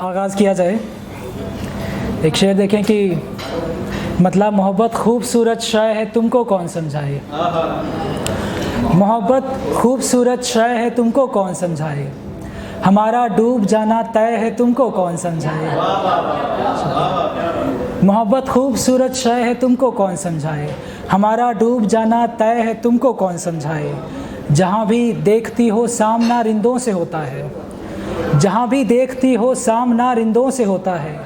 आगाज़ किया जाए। एक शेर देखें कि मतलब मोहब्बत खूबसूरत शय है तुमको कौन समझाए, मोहब्बत खूबसूरत शय है तुमको कौन समझाए, हमारा डूब जाना तय है तुमको कौन समझाए। मोहब्बत खूबसूरत शय है तुमको कौन समझाए, हमारा डूब जाना तय है तुमको कौन समझाए। जहाँ भी देखती हो सामना रिंदों से होता है, जहाँ भी देखती हो सामना रिंदों से होता है,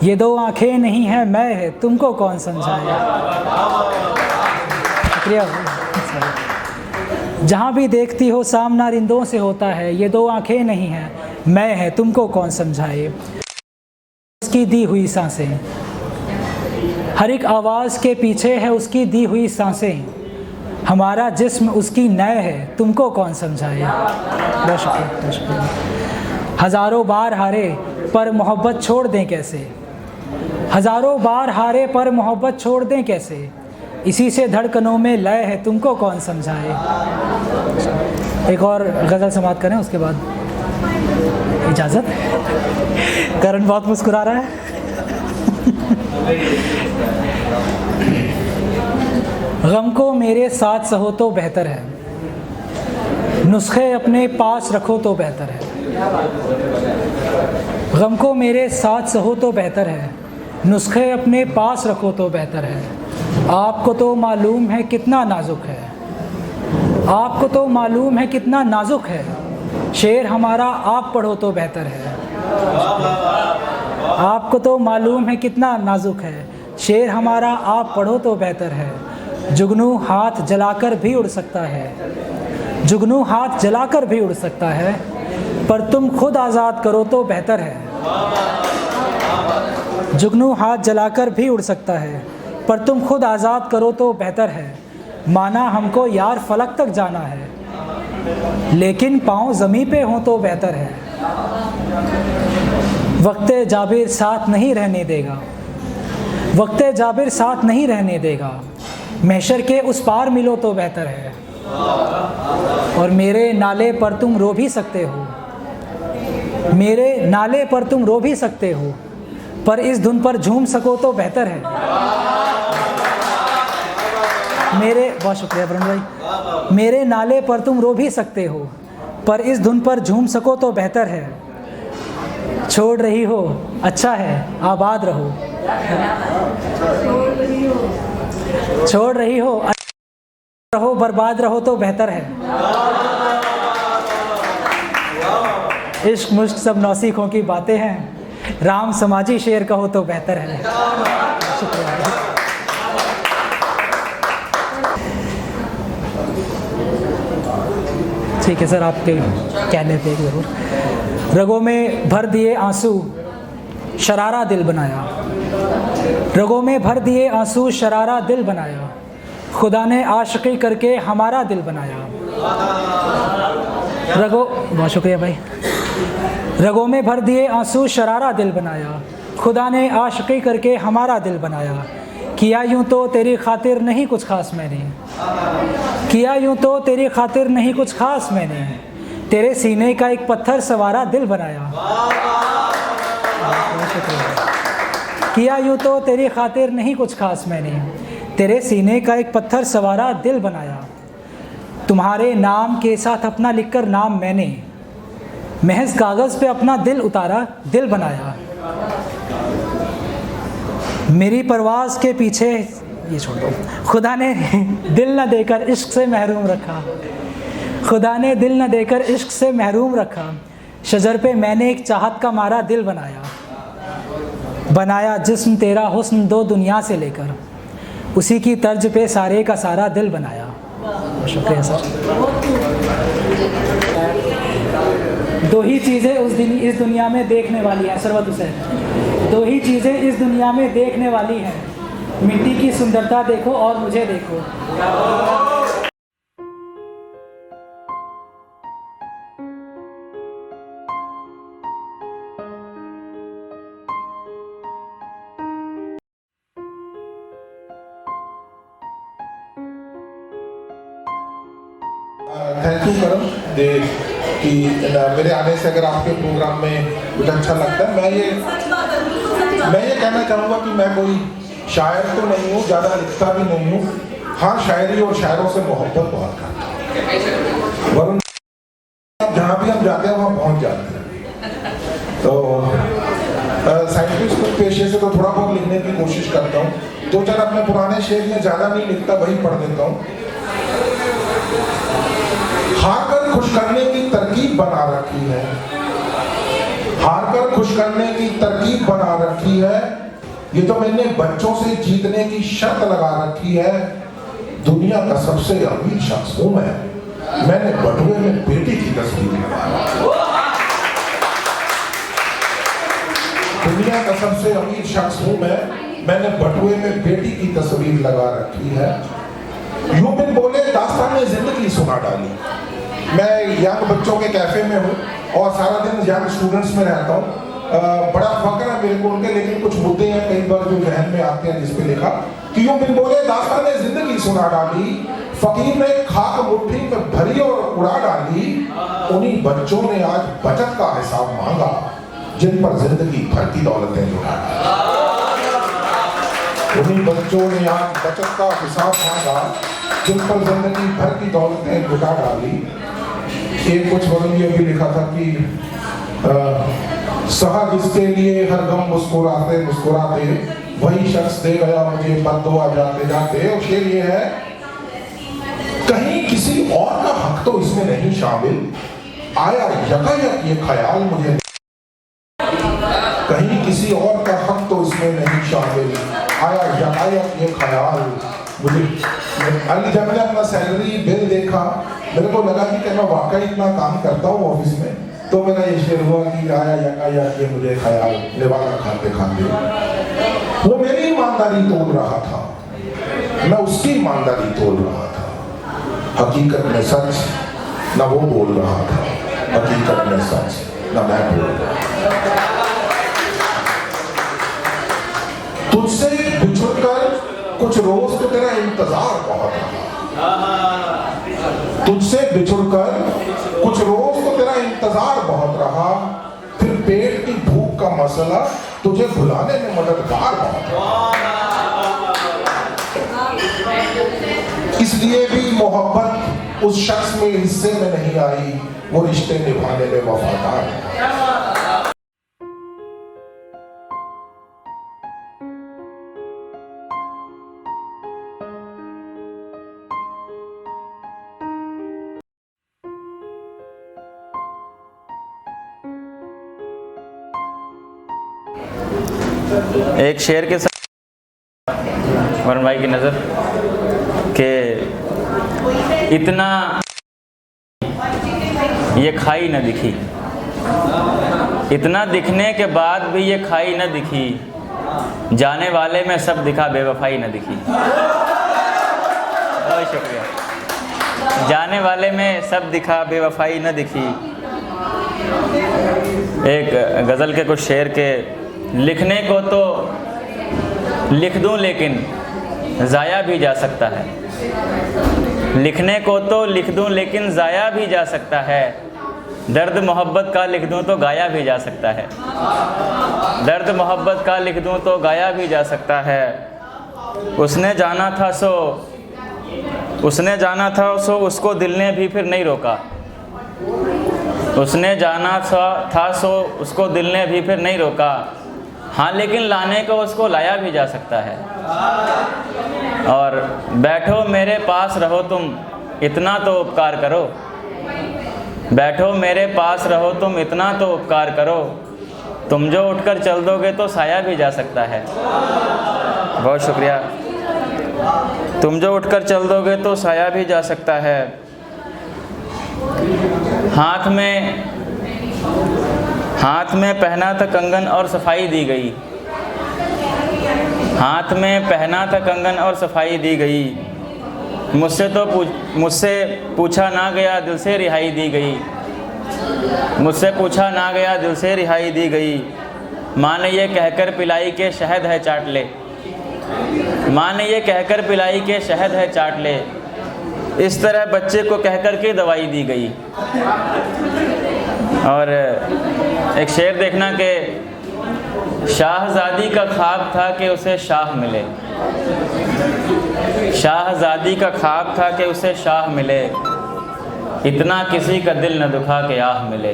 ये दो आँखें नहीं है मैं है तुमको कौन समझाए। शुक्रिया। जहाँ भी देखती हो सामना रिंदों से होता है, ये दो आँखें नहीं है मैं है तुमको कौन समझाए। उसकी दी हुई सांसें, हर एक आवाज़ के पीछे है उसकी दी हुई सांसें, हमारा जिस्म उसकी नय है तुमको कौन समझाए। बहुत शुक्रिया, बहुत शुक्रिया। हज़ारों बार हारे पर मोहब्बत छोड़ दें कैसे, हज़ारों बार हारे पर मोहब्बत छोड़ दें कैसे, इसी से धड़कनों में लय है तुमको कौन समझाए। एक और गज़ल समाप्त करें उसके बाद इजाज़त। करण बहुत मुस्कुरा रहा है। गम को मेरे साथ सहो तो बेहतर है, नुस्खे अपने पास रखो तो बेहतर है। गम को मेरे साथ सहो तो बेहतर है, नुस्खे अपने पास रखो तो बेहतर है। आपको तो मालूम है कितना नाजुक है, आपको तो मालूम है कितना नाजुक है, शेर हमारा आप पढ़ो तो बेहतर है। आपको तो मालूम है कितना नाजुक है, शेर हमारा आप पढ़ो तो बेहतर है। जुगनू हाथ जलाकर भी उड़ सकता है, जुगनू हाथ जलाकर भी उड़ सकता है, पर तुम खुद आज़ाद करो तो बेहतर है। जुगनू हाथ जलाकर भी उड़ सकता है, पर तुम खुद आज़ाद करो तो बेहतर है। माना हमको यार फलक तक जाना है, लेकिन पाँव ज़मीं पे हों तो बेहतर है। वक्ते जाबिर साथ नहीं रहने देगा, वक्ते जाबिर साथ नहीं रहने देगा, महशर के उस पार मिलो तो बेहतर है। और मेरे नाले पर तुम रो भी सकते हो, मेरे नाले पर तुम रो भी सकते हो, पर इस धुन पर झूम सको तो बेहतर है। मेरे बहुत शुक्रिया वरुण भाई। मेरे नाले पर तुम रो भी सकते हो, पर इस धुन पर झूम सको तो बेहतर है। छोड़ रही हो अच्छा है आबाद रहो, छोड़ रही हो रहो बर्बाद रहो तो बेहतर है। इश्क मुश्क सब नौसीखों की बातें हैं, राम समाजी शेर कहो तो बेहतर है। शुक्रिया। ठीक है सर, आपके कहने पे ज़रूर। रगों में भर दिए आंसू शरारा दिल बनाया, रगों में भर दिए आंसू शरारा दिल बनाया, खुदा ने आशिकी करके हमारा दिल बनाया। बहुत शुक्रिया भाई। रगों में भर दिए आंसू शरारा दिल बनाया, खुदा ने आशिकी करके हमारा दिल बनाया। किया यूँ तो तेरी खातिर नहीं कुछ खास मैंने, किया यूँ तो तेरी खातिर नहीं कुछ खास मैंने, तेरे सीने का एक पत्थर सवारा दिल बनाया। किया यूँ तो तेरी खातिर नहीं कुछ खास मैंने, तेरे सीने का एक पत्थर सवारा दिल बनाया। तुम्हारे नाम के साथ अपना लिखकर नाम मैंने, महज कागज़ पे अपना दिल उतारा दिल बनाया। मेरी परवाज़ के पीछे ये छोड़ दो, खुदा ने दिल न देकर इश्क से महरूम रखा, खुदा ने दिल न देकर इश्क से महरूम रखा। शजर पे मैंने एक चाहत का मारा दिल बनाया, बनाया जिस्म तेरा हुस्न दो दुनिया से लेकर, उसी की तर्ज पे सारे का सारा दिल बनाया। शुक्रिया सर। दो ही चीज़ें इस दुनिया में देखने वाली हैं सरवत हुसैन, दो ही चीज़ें इस दुनिया में देखने वाली हैं, मिट्टी की सुंदरता देखो और मुझे देखो। थैंक यू करम दे कि मेरे आने से अगर आपके प्रोग्राम में कुछ अच्छा लगता है। मैं ये कहना चाहूँगा कि मैं कोई शायर तो नहीं हूँ, ज़्यादा लिखता भी नहीं हूँ। हाँ, शायरी और शायरों से मोहब्बत बहुत करता हूँ, वरुण जहाँ भी हम जाते हैं वहाँ पहुँच जाते हैं। तो साइंटिस्ट पेशे से तो थोड़ा बहुत लिखने की कोशिश करता हूँ। दो चार अपने पुराने शेर में ज़्यादा नहीं लिखता, वही पढ़ देता हूँ। हार कर खुश करने की तरकीब बना रखी है, हार कर खुश करने की तरकीब बना रखी है। ये तो मैंने बच्चों से जीतने की शर्त लगा रखी है। दुनिया का सबसे अमीर शख्स हूं मैं, मैंने बटुए में बेटी की तस्वीर लगा रखी है। दुनिया का सबसे अमीर शख्स हूं मैं, मैंने बटुए में बेटी की तस्वीर लगा रखी है। यूं बिन बोले दास्तान ने जिंदगी सुना डाली। मैं यंग बच्चों के कैफे में हूँ और सारा दिन यंग स्टूडेंट्स में रहता हूँ। बड़ा फक्र है मेरे को उनके, लेकिन कुछ मुद्दे हैं कई बार जो जहन में आते हैं, जिसपे लिखा कि यूं बिन बोले दास्तान ने जिंदगी सुना डाली, फकीर ने खाक मुट्ठी में भरी और उड़ा डाली। उन्हीं बच्चों ने आज बचत का हिसाब मांगा, जिन पर जिंदगी भर की दौलतें लुटा डाली। उन्हीं बच्चों ने आज बचत का हिसाब मांगा, जिन पर जिंदगी भर की दौलतें लुटा डाली। एक कुछ वरुण ये भी लिखा था कि सहा जिसके लिए हर गम मुस्कुराते मुस्कुराते, वही शख्स दे गया मुझे बद्दुआ जाते जाते। और शेर ये है, कहीं किसी और का हक तो इसमें नहीं शामिल, आया यकायक ये ख्याल मुझे, कहीं किसी और का हक तो इसमें नहीं शामिल, आया यकायक ये ख्याल मुझे। जब मैंने अपना सैलरी बिल देखा, मेरे को लगा कि मैं वाकई इतना काम करता हूँ ऑफिस में, तो मेरा ये शेर हुआ कि आया यकायक ये मुझे ख्याल, निवाला खाते खाते। वो मेरी ईमानदारी तोड़ रहा था, मैं उसकी ईमानदारी तोड़ रहा था। हकीकत में सच न वो बोल रहा था, हकीकत में सच न मैं बोल रहा था। तुझसे बिछुड़कर कुछ रोज तो तेरा इंतजार बहुत रहा, तुझसे बिछुड़कर कुछ रोज तो तेरा इंतजार बहुत रहा, फिर पेट की भूख का मसला तुझे भुलाने में मददगार बहुत रहा। इसलिए भी मोहब्बत उस शख्स में हिस्से में नहीं आई, वो रिश्ते निभाने में वफादार है। एक शेर के साथ वरुण भाई की नज़र के इतना ये खाई न दिखी, इतना दिखने के बाद भी ये खाई न दिखी, जाने वाले में सब दिखा बेवफाई न दिखी। बहुत शुक्रिया। जाने वाले में सब दिखा बेवफाई न दिखी। एक गज़ल के कुछ शेर के, लिखने को तो लिख दूं लेकिन ज़ाया भी जा सकता है, लिखने को तो लिख दूं लेकिन ज़ाया भी जा सकता है, दर्द मोहब्बत का लिख दूं तो गाया भी जा सकता है, दर्द मोहब्बत का लिख दूं तो गाया भी जा सकता है। उसने जाना था सो उसको दिल ने भी फिर नहीं रोका, उसने जाना था सो उसको दिल ने भी फिर नहीं रोका, हाँ लेकिन लाने को उसको लाया भी जा सकता है। और बैठो मेरे पास रहो तुम इतना तो उपकार करो, बैठो मेरे पास रहो तुम इतना तो उपकार करो, तुम जो उठकर चल दोगे तो साया भी जा सकता है। बहुत शुक्रिया। तुम जो उठकर चल दोगे तो साया भी जा सकता है। हाथ में पहना था कंगन और सफाई दी गई, हाथ में पहना था कंगन और सफाई दी गई, मुझसे पूछा ना गया दिल से रिहाई दी गई, मुझसे पूछा ना गया दिल से रिहाई दी गई। माँ ने ये कहकर पिलाई के शहद है चाट ले, माँ ने ये कहकर पिलाई के शहद है चाट ले, इस तरह बच्चे को कह कर के दवाई दी गई। और एक शेर देखना कि शाहज़ादी का ख्वाब था कि उसे शाह मिले, शाहज़ादी का ख्वाब था कि उसे शाह मिले, इतना किसी का दिल न दुखा के आह मिले,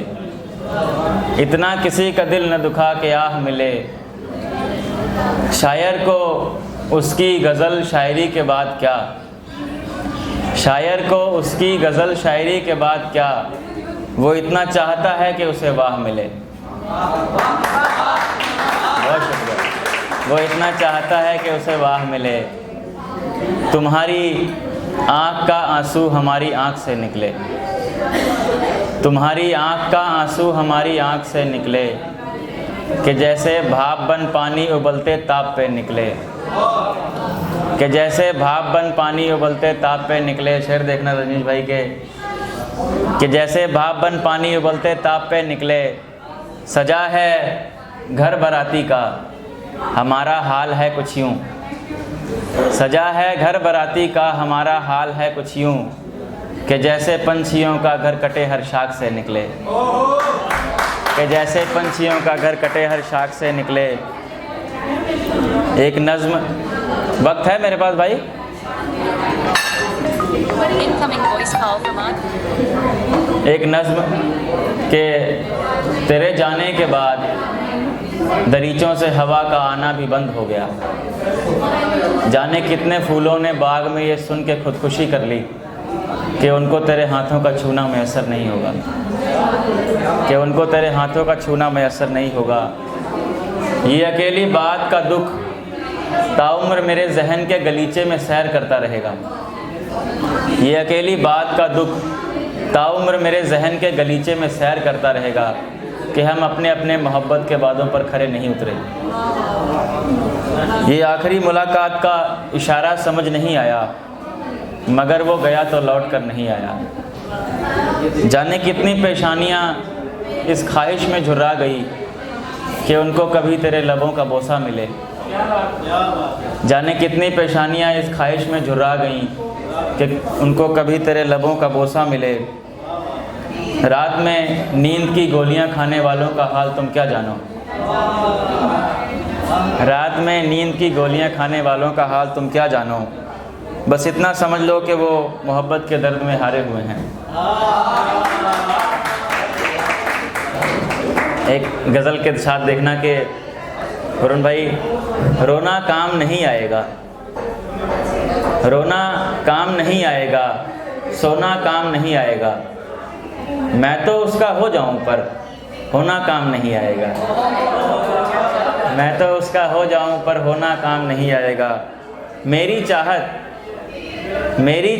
इतना किसी का दिल न दुखा के आह मिले। शायर को उसकी गज़ल शायरी के बाद क्या, शायर को उसकी गज़ल शायरी के बाद क्या, वो इतना चाहता है कि उसे वाह मिले। बहुत शुक्रिया। वो इतना चाहता है कि उसे वाह मिले। तुम्हारी आँख का आंसू हमारी आँख से निकले, तुम्हारी आँख का आंसू हमारी आँख से निकले, कि जैसे भाप बन पानी उबलते ताप पे निकले, कि जैसे भाप बन पानी उबलते ताप पे निकले। शेर देखना रजनीश भाई के, कि जैसे भाप बन पानी उबलते ताप पे निकले। सजा है घर बाराती का हमारा हाल है कुछ यूँ, सजा है घर बाराती का हमारा हाल है कुछ यूँ, कि जैसे पंछियों का घर कटे हर शाख से निकले, कि जैसे पंछियों का घर कटे हर शाख से निकले। एक नज़्म, वक्त है मेरे पास भाई? एक नज़्म के तेरे जाने के बाद दरीचों से हवा का आना भी बंद हो गया। जाने कितने फूलों ने बाग में ये सुन के खुदकुशी कर ली कि उनको तेरे हाथों का छूना मैसर नहीं होगा, कि उनको तेरे हाथों का छूना मैसर नहीं होगा। ये अकेली बात का दुख ताउम्र मेरे जहन के गलीचे में सैर करता रहेगा। ये अकेली बात का दुख ताउम्र मेरे जहन के गलीचे में सैर करता रहेगा, कि हम अपने अपने मोहब्बत के वादों पर खरे नहीं उतरे। ये आखिरी मुलाकात का इशारा समझ नहीं आया, मगर वो गया तो लौट कर नहीं आया। जाने कितनी पेशानियाँ इस ख्वाहिश में झुर्रा गई कि उनको कभी तेरे लबों का बोसा मिले। जाने कितनी पेशानियाँ इस ख्वाहिश में झुर्रा गईं कि उनको कभी तेरे लबों का बोसा मिले। रात में नींद की गोलियां खाने वालों का हाल तुम क्या जानो, रात में नींद की गोलियां खाने वालों का हाल तुम क्या जानो। बस इतना समझ लो कि वो मोहब्बत के दर्द में हारे हुए हैं। एक गज़ल के साथ देखना कि वरुण भाई, रोना काम नहीं आएगा, रोना काम नहीं आएगा, सोना काम नहीं आएगा, मैं तो उसका हो जाऊं पर होना काम नहीं आएगा, मैं तो उसका हो जाऊं पर होना काम नहीं आएगा। मेरी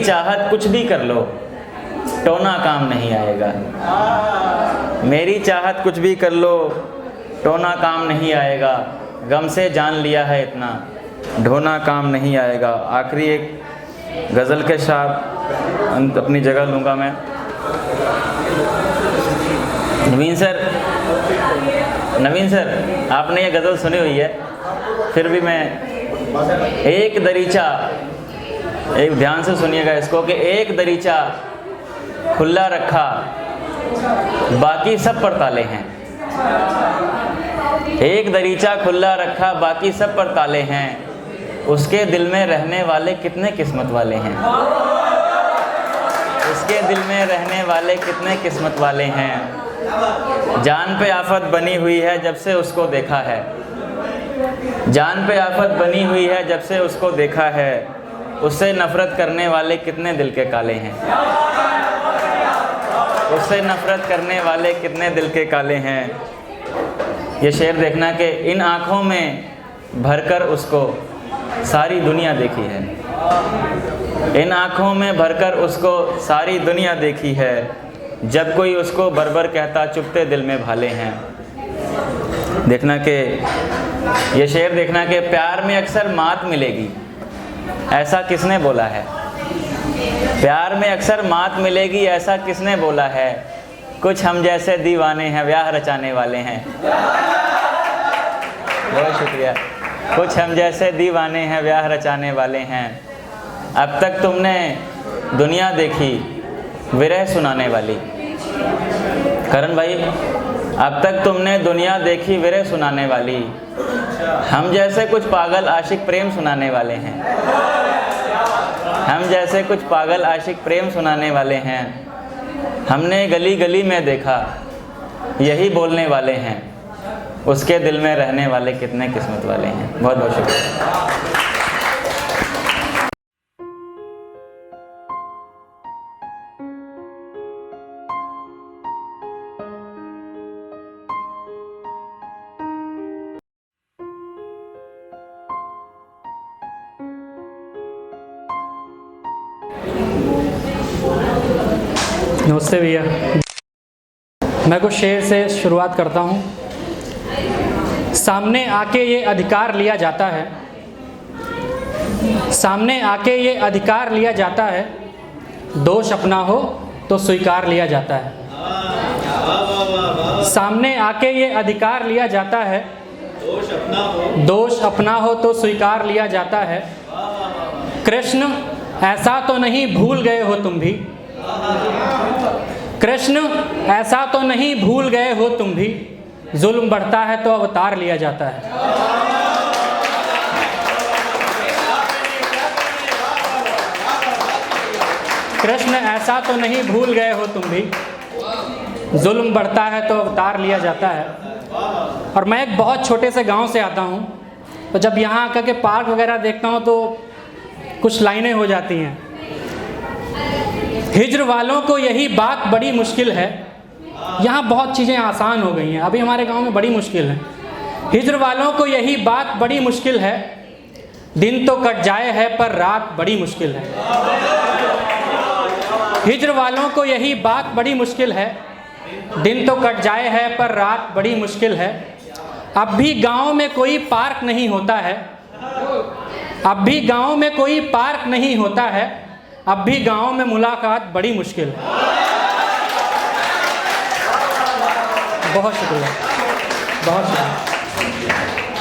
चाहत कुछ भी कर लो टोना काम नहीं आएगा, मेरी चाहत कुछ भी कर लो टोना काम नहीं आएगा। गम से जान लिया है इतना ढोना काम नहीं आएगा। आखिरी एक गज़ल के साथ अपनी जगह लूँगा मैं। नवीन सर आपने ये गज़ल सुनी हुई है, फिर भी मैं एक दरीचा, एक ध्यान से सुनिएगा इसको, कि एक दरीचा खुला रखा बाकी सब पर ताले हैं, एक दरीचा खुला रखा बाकी सब पर ताले हैं, उसके दिल में रहने वाले कितने किस्मत वाले हैं, उसके दिल में रहने वाले कितने किस्मत वाले हैं। जान पे आफत बनी हुई है जब से उसको देखा है, जान पे आफत बनी हुई है जब से उसको देखा है, उससे नफ़रत करने वाले कितने दिल के काले हैं, उससे नफ़रत करने वाले कितने दिल के काले हैं। ये शेर देखना कि इन आँखों में भरकर उसको सारी दुनिया देखी है, इन आँखों में भरकर उसको सारी दुनिया देखी है, जब कोई उसको बरबर कहता चुपते दिल में भाले हैं। देखना कि ये शेर देखना कि प्यार में अक्सर मात मिलेगी, ऐसा किसने बोला है, प्यार में अक्सर मात मिलेगी ऐसा किसने बोला है, कुछ हम जैसे दीवाने हैं ब्याह रचाने वाले हैं। बहुत शुक्रिया। कुछ हम जैसे दीवाने हैं ब्याह रचाने वाले हैं। अब तक तुमने दुनिया देखी विरह सुनाने वाली। करण भाई, अब तक तुमने दुनिया देखी विरह सुनाने वाली, हम जैसे कुछ पागल आशिक प्रेम सुनाने वाले हैं। हम जैसे कुछ पागल आशिक प्रेम सुनाने वाले हैं। हमने गली गली में देखा यही बोलने वाले हैं, उसके दिल में रहने वाले कितने किस्मत वाले हैं। बहुत बहुत शुक्रिया। नमस्ते भैया, मैं कुछ शेर से शुरुआत करता हूँ। सामने आके ये अधिकार लिया जाता है, सामने आके ये अधिकार लिया जाता है, दोष अपना हो तो स्वीकार लिया जाता है। सामने आके ये अधिकार लिया जाता है, दोष अपना हो तो स्वीकार लिया जाता है। कृष्ण ऐसा तो नहीं भूल गए हो तुम भी, कृष्ण ऐसा तो नहीं भूल गए हो तुम भी, जुल्म बढ़ता है तो अवतार लिया जाता है। कृष्ण ऐसा तो नहीं भूल गए हो तुम भी, जुल्म बढ़ता है तो अवतार लिया जाता है। और मैं एक बहुत छोटे से गांव से आता हूं, तो जब यहाँ आकर के पार्क वगैरह देखता हूं तो कुछ लाइनें हो जाती हैं। हिज्र वालों को यही बात बड़ी मुश्किल है, यहाँ बहुत चीज़ें आसान हो गई हैं, अभी हमारे गांव में बड़ी मुश्किल है। हिज्र वालों को यही बात बड़ी मुश्किल है, दिन तो कट जाए है पर रात बड़ी मुश्किल है। हिज्र वालों को यही बात बड़ी मुश्किल है, दिन तो कट जाए है पर रात बड़ी मुश्किल है। अब भी गांव में कोई पार्क नहीं होता है, अब भी गांव में कोई पार्क नहीं होता है, अब भी गांव में मुलाकात बड़ी मुश्किल है। बहुत शुक्रिया, बहुत शुक्रिया,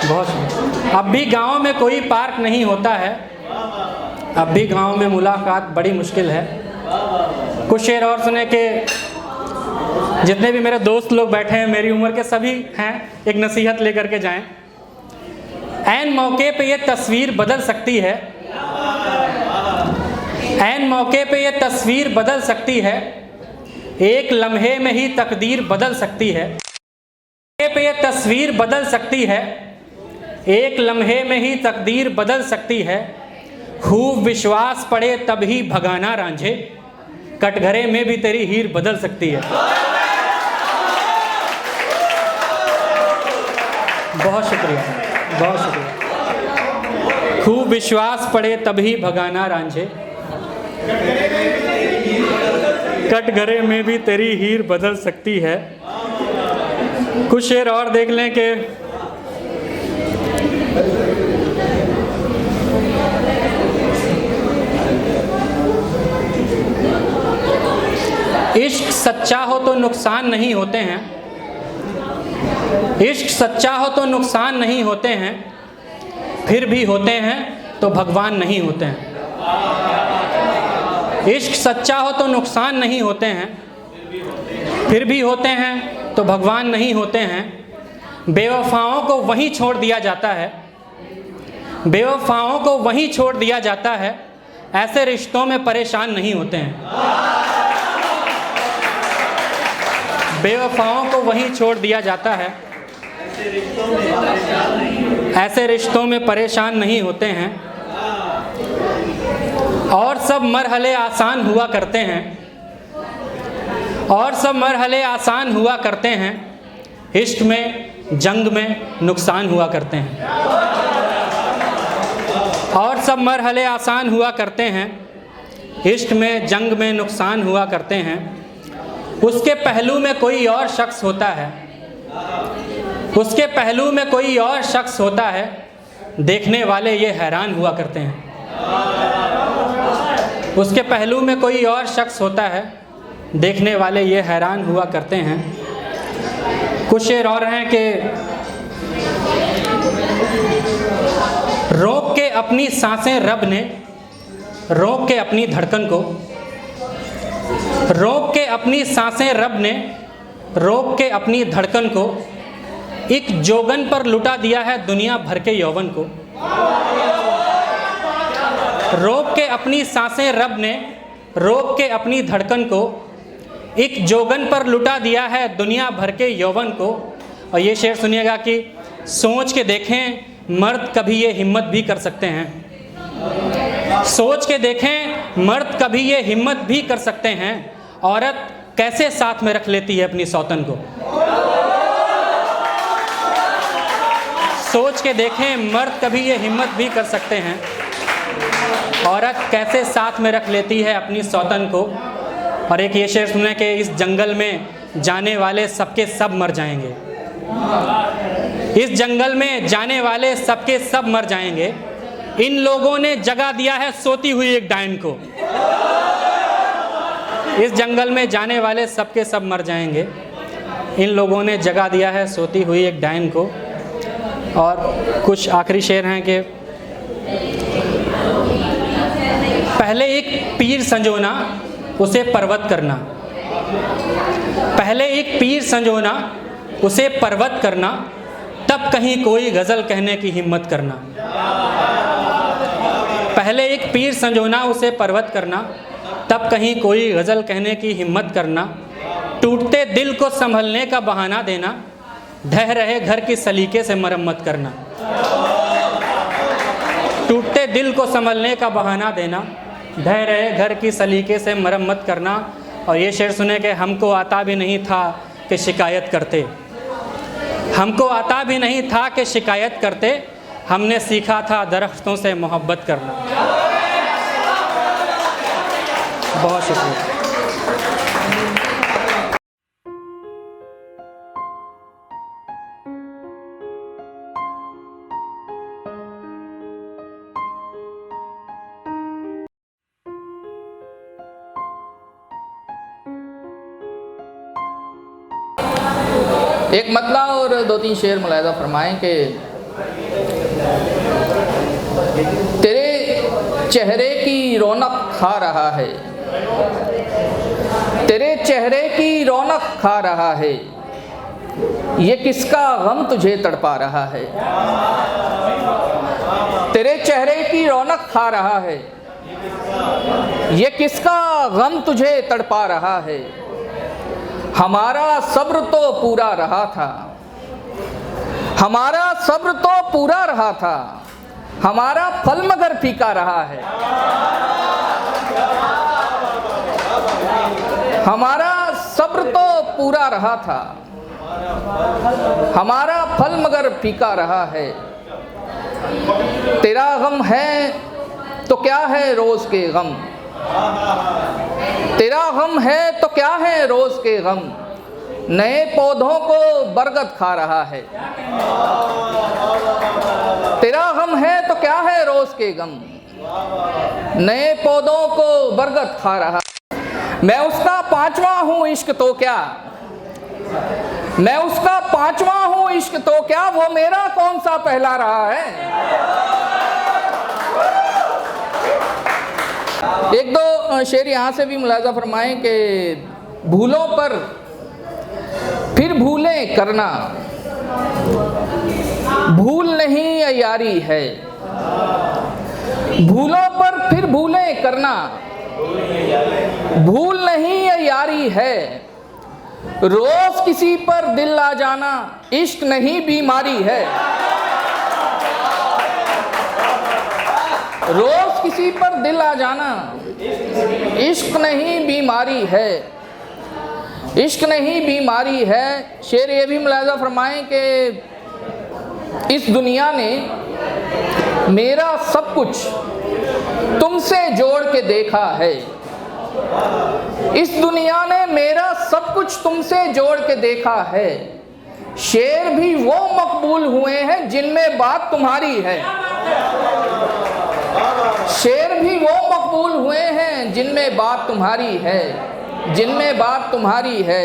बहुत शुक्रिया। अब भी गांव में कोई पार्क नहीं होता है, अब भी गांव में मुलाकात बड़ी मुश्किल है। कुछ शेर और सुने के जितने भी मेरे दोस्त लोग बैठे हैं, मेरी उम्र के सभी हैं, एक नसीहत लेकर के जाएं। ऐन मौके पे ये तस्वीर बदल सकती है, ऐन मौके पे ये तस्वीर बदल सकती है, एक लम्हे में ही तकदीर बदल सकती है। मौके पे ये तस्वीर बदल सकती है, एक लम्हे में ही तकदीर बदल सकती है। खूब विश्वास पड़े तभी भगाना रांझे, कटघरे में भी तेरी हीर बदल सकती है। बहुत शुक्रिया, बहुत शुक्रिया। खूब विश्वास पड़े तभी भगाना रांझे, कटघरे में भी तेरी हीर बदल सकती है। कुछ शेर और देख लें कि इश्क सच्चा हो तो नुकसान नहीं होते हैं, इश्क सच्चा हो तो नुकसान नहीं होते हैं, फिर भी होते हैं तो भगवान नहीं होते हैं। इश्क सच्चा हो तो नुकसान नहीं होते हैं, फिर भी होते हैं तो भगवान नहीं होते हैं। बेवफाओं को वहीं छोड़ दिया जाता है, बेवफाओं को वहीं छोड़ दिया जाता है, ऐसे रिश्तों में परेशान नहीं होते हैं। बेवफाओं को वहीं छोड़ दिया जाता है, ऐसे रिश्तों में परेशान नहीं होते हैं। और सब मरहले आसान हुआ करते हैं, और सब मरहले आसान हुआ करते हैं, इश्क में जंग में नुकसान हुआ करते हैं। और सब मरहले आसान हुआ करते हैं, इश्क में जंग में नुकसान हुआ करते हैं। उसके पहलू में कोई और शख्स होता है, उसके पहलू में कोई और शख्स होता है, देखने वाले ये हैरान हुआ करते हैं। उसके पहलू में कोई और शख्स होता है, देखने वाले ये हैरान हुआ करते हैं। कुछ शेर और हैं कि रोक के अपनी सांसें रब ने, रोक के अपनी धड़कन को, रोक के अपनी सांसें रब ने, रोक के अपनी धड़कन को, एक जोगन पर लुटा दिया है दुनिया भर के यौवन को। रोक के अपनी सांसें रब ने, रोक के अपनी धड़कन को, एक जोगन पर लुटा दिया है दुनिया भर के यौवन को। और ये शेर सुनिएगा कि सोच के देखें मर्द कभी ये हिम्मत भी कर सकते हैं। सोच के देखें मर्द कभी ये हिम्मत भी कर सकते हैं, औरत कैसे साथ में रख लेती है अपनी सौतन को। सोच के देखें मर्द कभी ये हिम्मत भी कर सकते हैं, औरत कैसे साथ में रख लेती है अपनी सौतन को। और एक ये शेर सुने कि इस जंगल में जाने वाले सबके सब मर जाएंगे, इस जंगल में जाने वाले सबके सब मर जाएंगे। इन लोगों ने जगा दिया है सोती हुई एक डायन को। इस जंगल में जाने वाले सबके सब मर जाएंगे, इन लोगों ने जगा दिया है सोती हुई एक डायन को। और कुछ आखिरी शेर हैं कि पहले एक पीर संजोना उसे पर्वत करना, पहले एक पीर संजोना उसे पर्वत करना, तब कहीं कोई गज़ल कहने की हिम्मत करना। पहले एक पीर संजोना उसे पर्वत करना, तब कहीं कोई गज़ल कहने की हिम्मत करना। टूटते दिल को संभलने का बहाना देना, ढह रहे घर की सलीके से मरम्मत करना। टूटते दिल को संभलने का बहाना देना, ढह रहे घर की सलीके से मरम्मत करना। और ये शेर सुने कि हमको आता भी नहीं था कि शिकायत करते, हमको आता भी नहीं था कि शिकायत करते, हमने सीखा था दरख्तों से मोहब्बत करना। बहुत शुक्रिया। एक मतला और 2-3 शेर मुलाहिज़ा फरमाएं कि तेरे चेहरे की रौनक खा रहा है, तेरे चेहरे की रौनक खा रहा है, ये किसका गम तुझे तड़पा रहा है। तेरे चेहरे की रौनक खा रहा है, ये किसका गम तुझे तड़पा रहा है। हमारा सब्र तो पूरा रहा था, हमारा सब्र तो पूरा रहा था, हमारा फल मगर फीका रहा है। हमारा सब्र तो पूरा रहा था, हमारा फल मगर फीका रहा है। तेरा गम है तो क्या है रोज़ के गम, तेरा गम है तो क्या है रोज़ के गम, नए पौधों को बरगद खा रहा है। तेरा गम है तो क्या है रोज़ के गम, नए पौधों को बरगद खा रहा। मैं उसका 5वां हूँ इश्क तो क्या, मैं उसका 5वां हूँ इश्क तो क्या, वो मेरा कौन सा पहला रहा है। एक दो शेर यहाँ से भी मुलाज़ा फरमाएं कि भूलों पर फिर भूलें करना, भूल नहीं यारी है। भूलों पर फिर भूलें करना, भूल नहीं यारी है। रोज़ किसी पर दिल आ जाना, इश्क नहीं बीमारी है। रोज़ किसी पर दिल आ जाना, इश्क नहीं बीमारी है, इश्क नहीं बीमारी है। शेर ये भी मुलाज़ा फरमाएं कि इस दुनिया ने मेरा सब कुछ तुमसे जोड़ के देखा है। इस दुनिया ने मेरा सब कुछ तुमसे जोड़ के देखा है। शेर भी वो मकबूल हुए हैं जिनमें बात तुम्हारी है। शेर भी वो मकबूल हुए हैं जिनमें बात तुम्हारी है, जिनमें बात तुम्हारी है।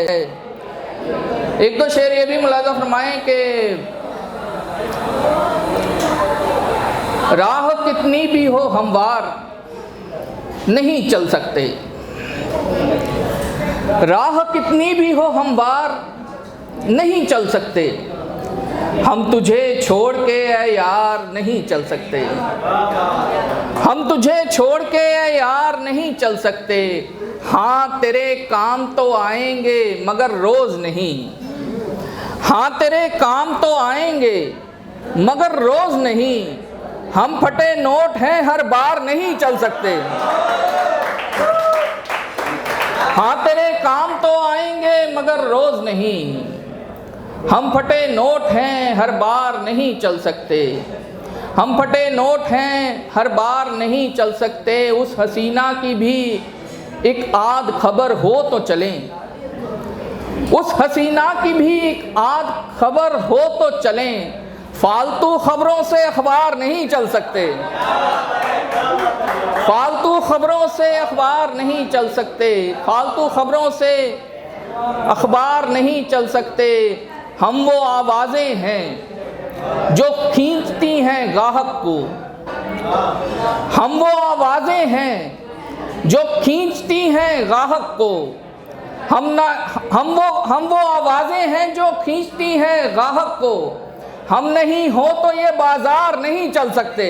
एक दो शेर ये भी मुलाज़ा फरमाएं कि राह कितनी भी हो हमवार नहीं चल सकते, राह कितनी भी हो हमवार नहीं चल सकते, हम तुझे छोड़ के ऐ यार नहीं चल सकते, हम तुझे छोड़ के ऐ यार नहीं चल सकते। हाँ तेरे काम तो आएंगे मगर रोज़ नहीं, हाँ तेरे काम तो आएंगे मगर रोज़ नहीं, हम फटे नोट हैं हर बार नहीं चल सकते। हाँ तेरे काम तो आएंगे मगर रोज़ नहीं, हम फटे नोट हैं हर बार नहीं चल सकते, हम फटे नोट हैं हर बार नहीं चल सकते। उस हसीना की भी एक आध खबर हो तो चलें, उस हसीना की भी एक आध खबर हो तो चलें, फालतू खबरों से अखबार नहीं चल सकते, फालतू खबरों से अखबार नहीं चल सकते, फालतू खबरों से अखबार नहीं चल सकते। हम वो आवाज़ें हैं जो खींचती हैं गाहक को, हम वो आवाज़ें हैं जो खींचती हैं गाहक को, हम वो आवाज़ें हैं जो खींचती हैं गाहक को, हम नहीं हो तो ये बाज़ार नहीं चल सकते।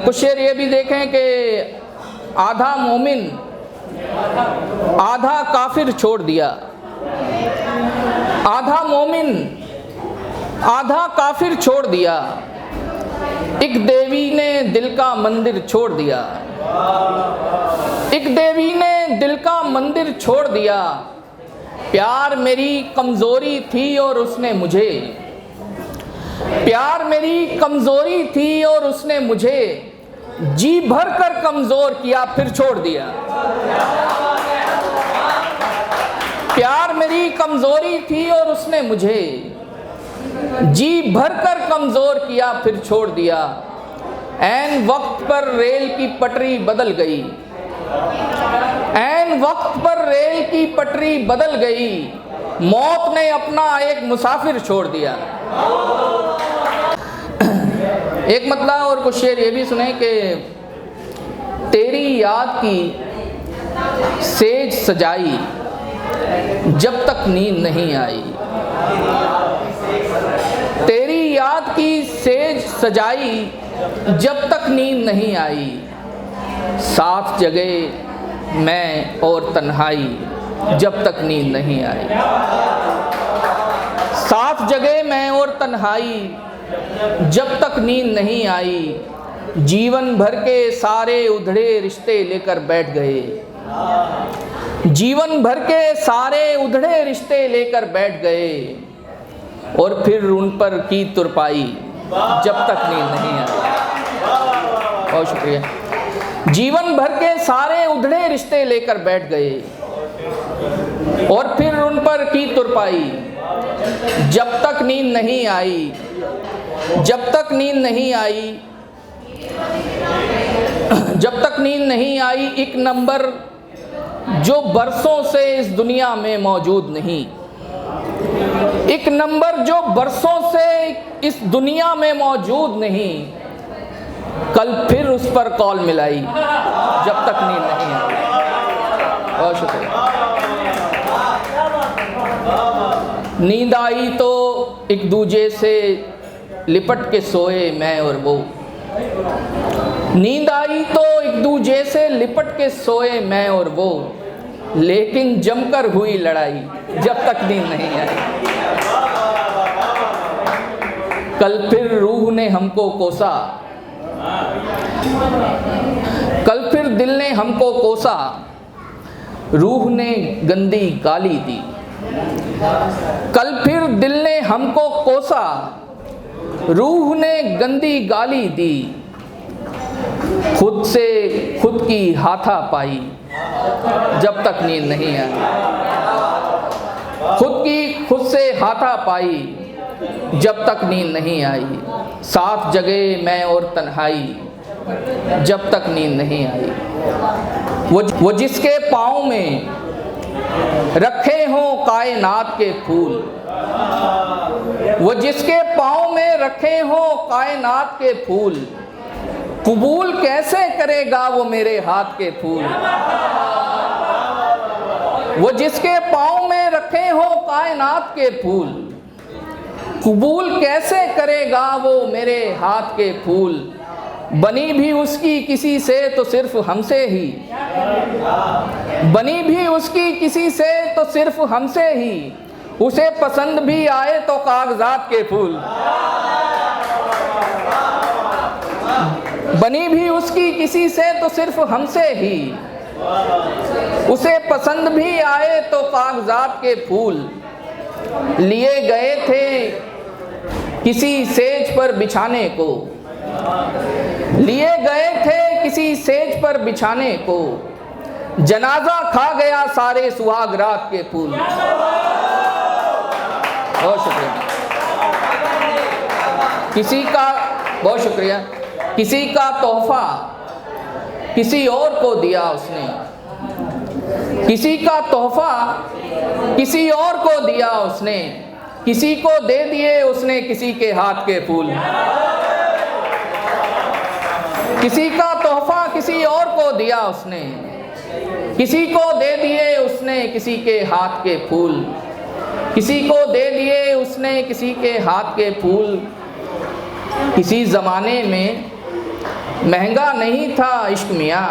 कुछ शेर ये भी देखें कि आधा मोमिन आधा काफिर छोड़ दिया, आधा मोमिन आधा काफिर छोड़ दिया, एक देवी ने दिल का मंदिर छोड़ दिया, एक देवी ने दिल का मंदिर छोड़ दिया। प्यार मेरी कमज़ोरी थी और उसने मुझे, प्यार मेरी कमज़ोरी थी और उसने मुझे जी भर कर कमज़ोर किया फिर छोड़ दिया। प्यार मेरी कमज़ोरी थी और उसने मुझे जी भर कर कमज़ोर किया फिर छोड़ दिया। ऐन वक्त पर रेल की पटरी बदल गई, ऐन वक्त पर रेल की पटरी बदल गई, मौत ने अपना एक मुसाफिर छोड़ दिया। एक मतलब और कुछ शेर ये भी सुने कि तेरी याद की सेज सजाई जब तक नींद नहीं आई, तेरी याद की सेज सजाई जब तक नींद नहीं आई, साथ जगह मैं और तन्हाई जब तक नींद नहीं आई, साथ जगह मैं और तन्हाई जब तक नींद नहीं आई। जीवन भर के सारे उधड़े रिश्ते लेकर बैठ गए, जीवन भर के सारे उधड़े रिश्ते लेकर बैठ गए, और फिर उन पर की तुरपाई जब तक नींद नहीं आई। बहुत शुक्रिया। जीवन भर के सारे उधड़े रिश्ते लेकर बैठ गए, और फिर उन पर की तुरपाई जब तक नींद नहीं आई, जब तक नींद नहीं आई, जब तक नींद नहीं आई। एक नंबर जो बरसों से इस दुनिया में मौजूद नहीं, एक नंबर जो बरसों से इस दुनिया में मौजूद नहीं, कल फिर उस पर कॉल मिलाई जब तक नींद नहीं आई। बहुत शुक्रिया। नींद आई तो एक दूजे से लिपट के सोए मैं और वो, नींद आई तो एक दूजे से लिपट के सोए मैं और वो, लेकिन जमकर हुई लड़ाई जब तक नींद नहीं आई। कल फिर रूह ने हमको कोसा, कल फिर दिल ने हमको कोसा, रूह ने गंदी गाली दी, कल फिर दिल ने हमको कोसा, रूह ने गंदी गाली दी, खुद से खुद की हाथापाई जब तक नींद नहीं आई, खुद से हाथापाई जब तक नींद नहीं आई, साथ जगह मैं और तन्हाई जब तक नींद नहीं आई। वो जिसके पाँव में रखे हों कायनात के फूल, वो जिसके पाँव में रखे हों कायनात के फूल, कबूल कैसे करेगा वो मेरे हाथ के फूल। वो जिसके पाँव में रखे हो कायनात के फूल, कबूल कैसे करेगा वो मेरे हाथ के फूल। बनी भी उसकी किसी से तो सिर्फ हमसे ही, बनी भी उसकी किसी से तो सिर्फ हमसे ही, उसे पसंद भी आए तो कागजात के फूल। बनी भी उसकी किसी से तो सिर्फ हमसे ही, उसे पसंद भी आए तो कागजात के फूल। लिए गए थे किसी सेज पर बिछाने को, लिए गए थे किसी सेज पर बिछाने को, जनाजा खा गया सारे सुहाग रात के फूल। बहुत शुक्रिया। किसी का, बहुत शुक्रिया, किसी का तोहफा किसी और को दिया उसने, किसी का तोहफा किसी और को दिया उसने, किसी को दे दिए उसने किसी के हाथ के फूल। किसी का तोहफा किसी और को दिया उसने, किसी को दे दिए उसने किसी के हाथ के फूल। किसी को दे दिए उसने किसी के हाथ के फूल। किसी ज़माने में महंगा नहीं था इश्क मियाँ,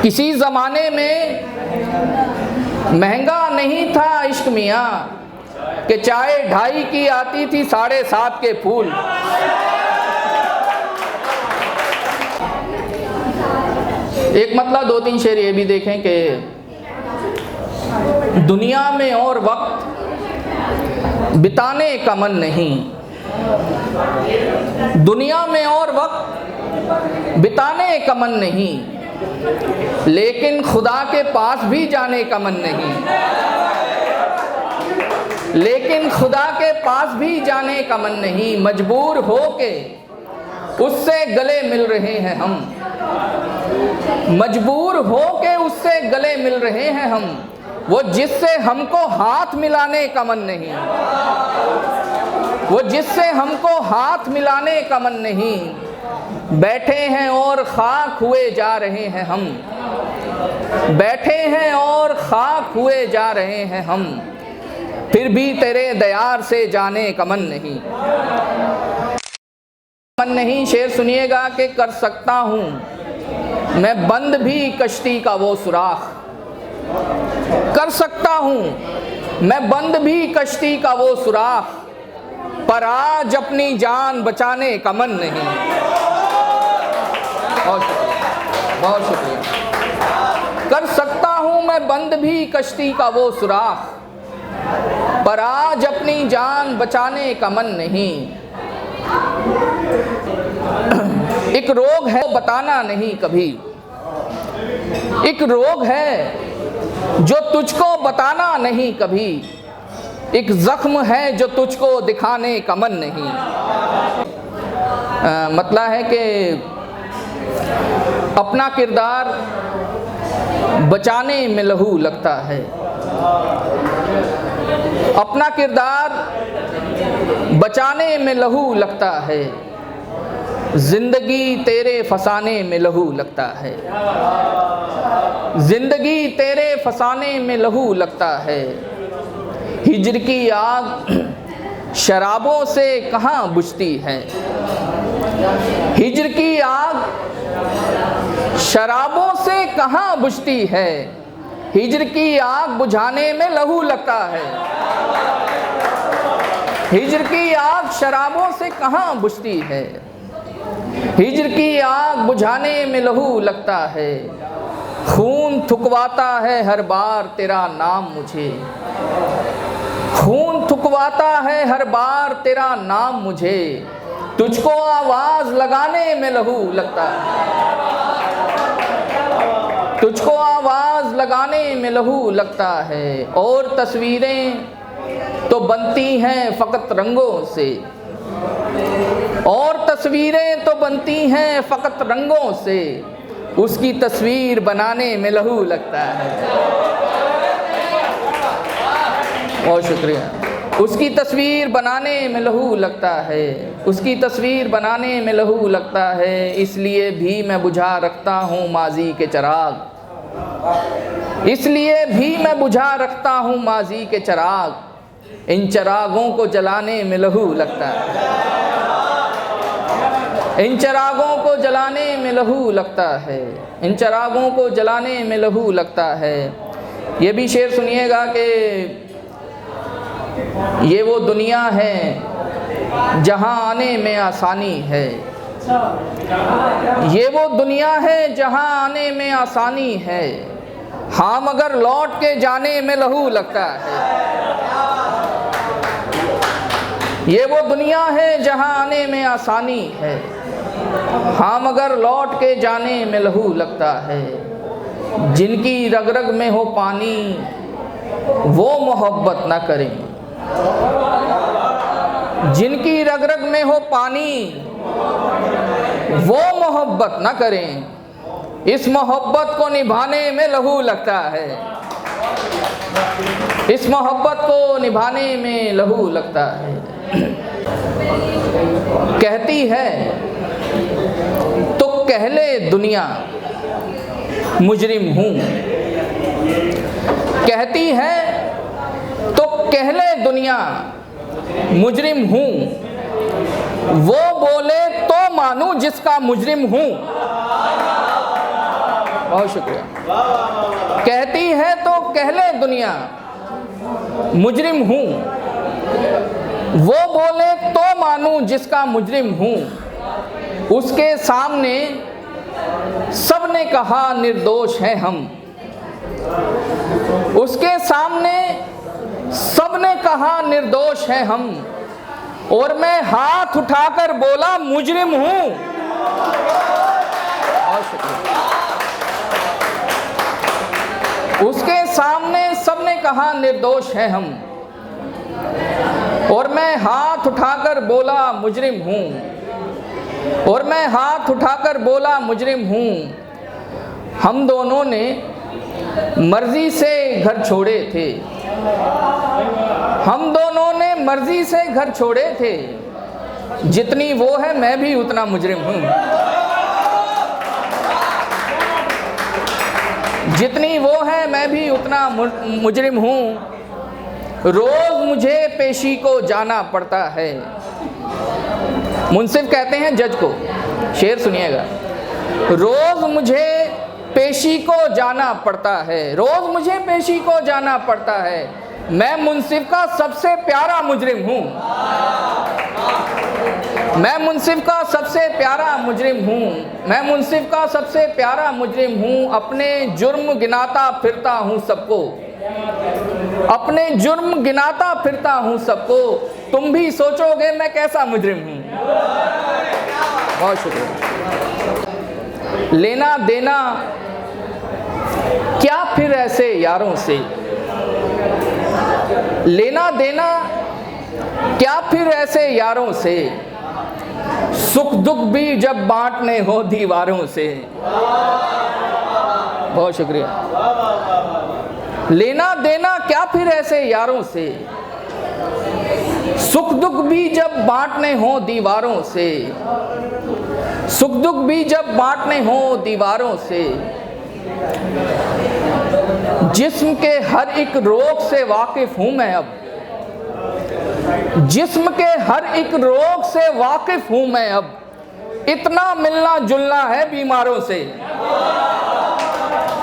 किसी ज़माने में महंगा नहीं था इश्क मियाँ, कि चाय 2.5 की आती थी 7.5 के फूल। एक मतलब 2-3 शेर ये भी देखें कि दुनिया में और वक्त बिताने का मन नहीं, दुनिया में और वक्त बिताने का मन नहीं, लेकिन खुदा के पास भी जाने का मन नहीं, लेकिन खुदा के पास भी जाने का मन नहीं। मजबूर हो के उससे गले मिल रहे हैं हम, मजबूर हो के उससे गले मिल रहे हैं हम, वो जिससे हमको हाथ मिलाने का मन नहीं, वो जिससे हमको हाथ मिलाने का मन नहीं। बैठे हैं और खाक हुए जा रहे हैं हम, बैठे हैं और खाक हुए जा रहे हैं हम, फिर भी तेरे दयार से जाने का मन नहीं, मन नहीं। शेर सुनिएगा कि कर सकता हूँ मैं बंद भी कश्ती का वो सुराख, कर सकता हूँ मैं बंद भी कश्ती का वो सुराख, पर आज अपनी जान बचाने का मन नहीं। बहुत शुक्रिया, बहुत शुक्रिया। कर सकता हूँ मैं बंद भी कश्ती का वो सुराख, पर आज अपनी जान बचाने का मन नहीं। एक रोग है बताना नहीं कभी, एक रोग है जो तुझको बताना नहीं कभी, एक जख्म है जो तुझको दिखाने का मन नहीं। मतलब है कि अपना किरदार बचाने में लहू लगता है, अपना किरदार बचाने में लहू लगता है, जिंदगी तेरे फसाने में लहू लगता है, जिंदगी तेरे फसाने में लहू लगता है। हिज्र की आग शराबों से कहाँ बुझती है, हिज्र की आग शराबों से कहाँ बुझती है, हिज्र की आग बुझाने में लहू लगता है, हिज्र की आग शराबों से कहाँ बुझती है, हिज्र की आग बुझाने में लहू लगता है। खून थुकवाता है हर बार तेरा नाम मुझे, खून थुकवाता है हर बार तेरा नाम मुझे, तुझको आवाज लगाने में लहू लगता है, तुझको आवाज लगाने में लहू लगता है। और तस्वीरें तो बनती हैं फ़कत रंगों से, और तस्वीरें तो बनती हैं फ़कत रंगों से, उसकी तस्वीर बनाने में लहू लगता है। बहुत शुक्रिया। उसकी तस्वीर बनाने में लहू लगता है, उसकी तस्वीर बनाने में लहू लगता है, इसलिए भी मैं बुझा रखता हूँ माजी के चिराग, इसलिए भी मैं बुझा रखता हूँ माजी के चिराग, इन चिरागों को जलाने में लहू लगता है, इन चिरागों को जलाने में लहू लगता है, इन चिरागों को जलाने में लहू लगता है। ये भी शेर सुनिएगा कि ये वो दुनिया है जहाँ आने में आसानी है, ये वो दुनिया है जहाँ आने में आसानी है, हाँ मगर लौट के जाने में लहू लगता है। ये वो दुनिया है जहाँ आने में आसानी है, हाँ मगर लौट के जाने में लहू लगता है। जिनकी रग रग में हो पानी वो मोहब्बत न करें, जिनकी रग रग में हो पानी वो मोहब्बत न करें, इस मोहब्बत को निभाने में लहू लगता है, इस मोहब्बत को निभाने में लहू लगता है। कहती है तो कह ले दुनिया मुजरिम हूँ, कहती है तो कह ले दुनिया मुजरिम हूँ, वो बोले तो मानूं जिसका मुजरिम हूँ। बहुत शुक्रिया। कहती है तो कह ले दुनिया मुजरिम हूँ, वो बोले तो मानूं जिसका मुजरिम हूँ। उसके सामने सबने कहा निर्दोष हैं हम, उसके सामने सबने कहा निर्दोष हैं हम, और मैं हाथ उठाकर बोला मुजरिम हूँ। उसके सामने सबने कहा निर्दोष हैं हम, और मैं हाथ उठाकर बोला मुजरिम हूँ, और मैं हाथ उठाकर बोला मुजरिम हूँ। हम दोनों ने मर्जी से घर छोड़े थे, हम दोनों ने मर्जी से घर छोड़े थे, जितनी वो है मैं भी उतना मुजरिम हूँ, जितनी वो है मैं भी उतना मुजरिम हूँ। रोज मुझे पेशी को जाना पड़ता है, मुंसिफ कहते हैं जज को, शेर सुनिएगा। रोज मुझे पेशी को जाना पड़ता है, रोज मुझे पेशी को जाना पड़ता है, मैं मुंसिफ का सबसे प्यारा मुजरिम हूँ, मैं मुंसिफ का सबसे प्यारा मुजरिम हूँ, मैं मुंसिफ का सबसे प्यारा मुजरिम हूँ। अपने जुर्म गिनाता फिरता हूँ सबको, अपने जुर्म गिनाता फिरता हूँ सबको, तुम भी सोचोगे मैं कैसा मुजरिम हूँ। बहुत शुक्रिया। लेना देना क्या फिर ऐसे यारों से, लेना देना क्या फिर ऐसे यारों से, सुख दुख भी जब बांटने हो दीवारों से। बहुत शुक्रिया। लेना देना क्या फिर ऐसे यारों से, सुख दुख भी जब बांटने हो दीवारों से, सुख दुख भी जब बांटने हो दीवारों से। जिस्म के हर एक रोग से वाकिफ हूं मैं अब, जिस्म के हर एक रोग से वाकिफ हूं मैं अब, इतना मिलना जुलना है बीमारों से।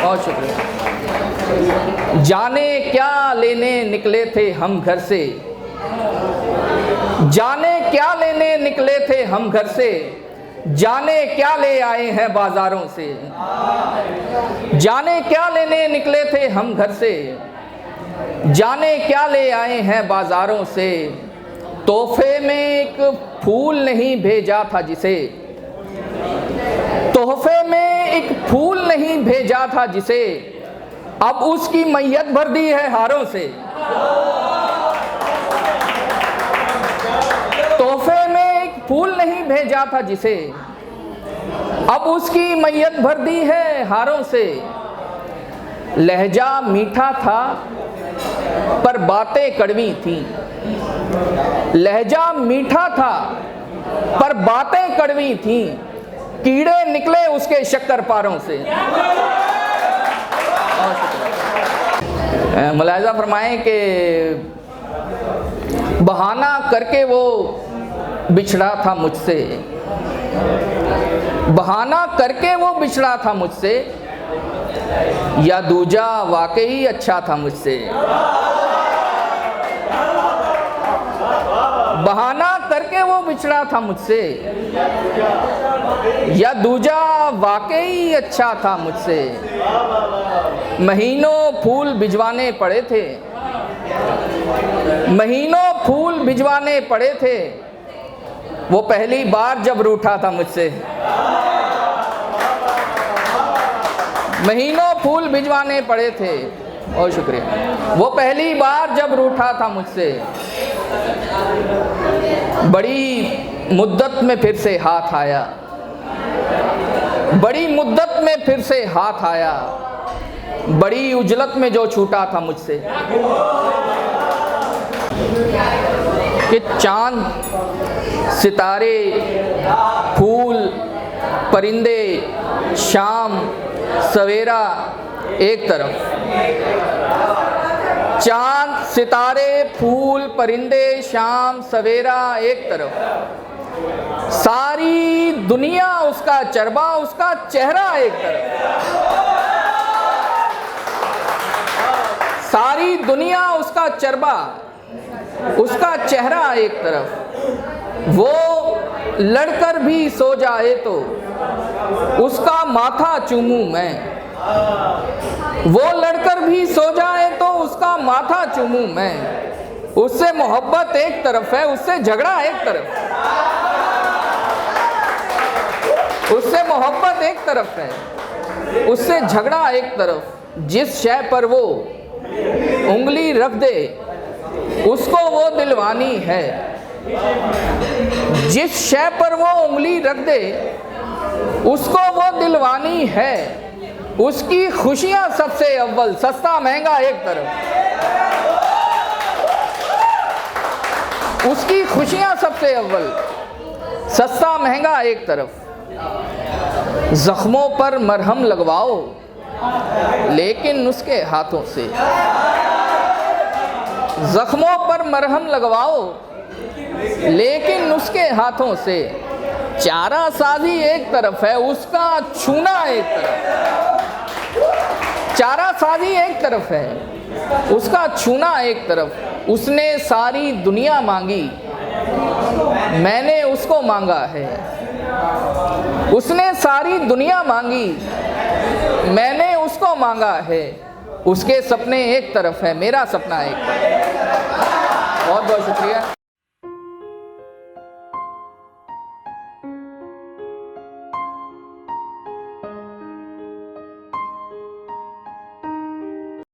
बहुत शुक्रिया। जाने क्या लेने निकले थे हम घर से, जाने क्या लेने निकले थे हम घर से, जाने क्या ले आए हैं बाजारों से, जाने क्या लेने निकले थे हम घर से, जाने क्या ले आए हैं बाजारों से। तोहफे में एक फूल नहीं भेजा था जिसे, तोहफे में एक फूल नहीं भेजा था जिसे, अब उसकी मैयत भर दी है हारों से। तोहफे में एक फूल नहीं भेजा था जिसे, अब उसकी मैयत भर दी है हारों से। लहजा मीठा था पर बातें कड़वी थी, लहजा मीठा था पर बातें कड़वी थी, कीड़े निकले उसके शक्कर पारों से। मुलाहिज़ा फरमाएं कि बहाना करके वो बिछड़ा था मुझसे, बहाना करके वो बिछड़ा था मुझसे, या दूजा वाकई अच्छा था मुझसे। बहाना करके वो बिछड़ा था मुझसे, या दूजा वाकई अच्छा था मुझसे। महीनों फूल भिजवाने पड़े थे, महीनों फूल भिजवाने पड़े थे, वो पहली बार जब रूठा था मुझसे। महीनों फूल भिजवाने पड़े थे, बहुत शुक्रिया, वो पहली बार जब रूठा था मुझसे। बड़ी मुद्दत में फिर से हाथ आया, बड़ी मुद्दत में फिर से हाथ आया, बड़ी उजलत में जो छूटा था मुझसे। कि चांद, सितारे, फूल, परिंदे, शाम, सवेरा एक तरफ, चांद, सितारे, फूल, परिंदे, शाम, सवेरा एक तरफ, सारी दुनिया उसका चरबा, उसका चेहरा एक तरफ, सारी दुनिया उसका चरबा, उसका चेहरा एक तरफ। वो लड़कर भी सो जाए तो उसका माथा चूमूं मैं, वो लड़कर भी सो जाए तो उसका माथा चूमूं मैं। उससे मोहब्बत एक तरफ है, उससे झगड़ा एक तरफ, उससे मोहब्बत एक तरफ है, उससे झगड़ा एक तरफ। जिस शय पर वो उंगली रख दे उसको वो दिलवानी है, जिस शय पर वो उंगली रख दे उसको वो दिलवानी है। उसकी खुशियां सबसे अव्वल, सस्ता महंगा एक तरफ, उसकी खुशियां सबसे अव्वल, सस्ता महंगा एक तरफ। जख्मों पर मरहम लगवाओ लेकिन उसके हाथों से, जख्मों पर मरहम लगवाओ लेकिन उसके हाथों से। चारा साजी एक तरफ है, उसका छूना एक तरफ, चारा साजी एक तरफ है, उसका छूना एक तरफ। उसने सारी दुनिया मांगी, मैंने उसको मांगा है, उसने सारी दुनिया मांगी, मैंने उसको मांगा है। उसके सपने एक तरफ है, मेरा सपना एक तरफ,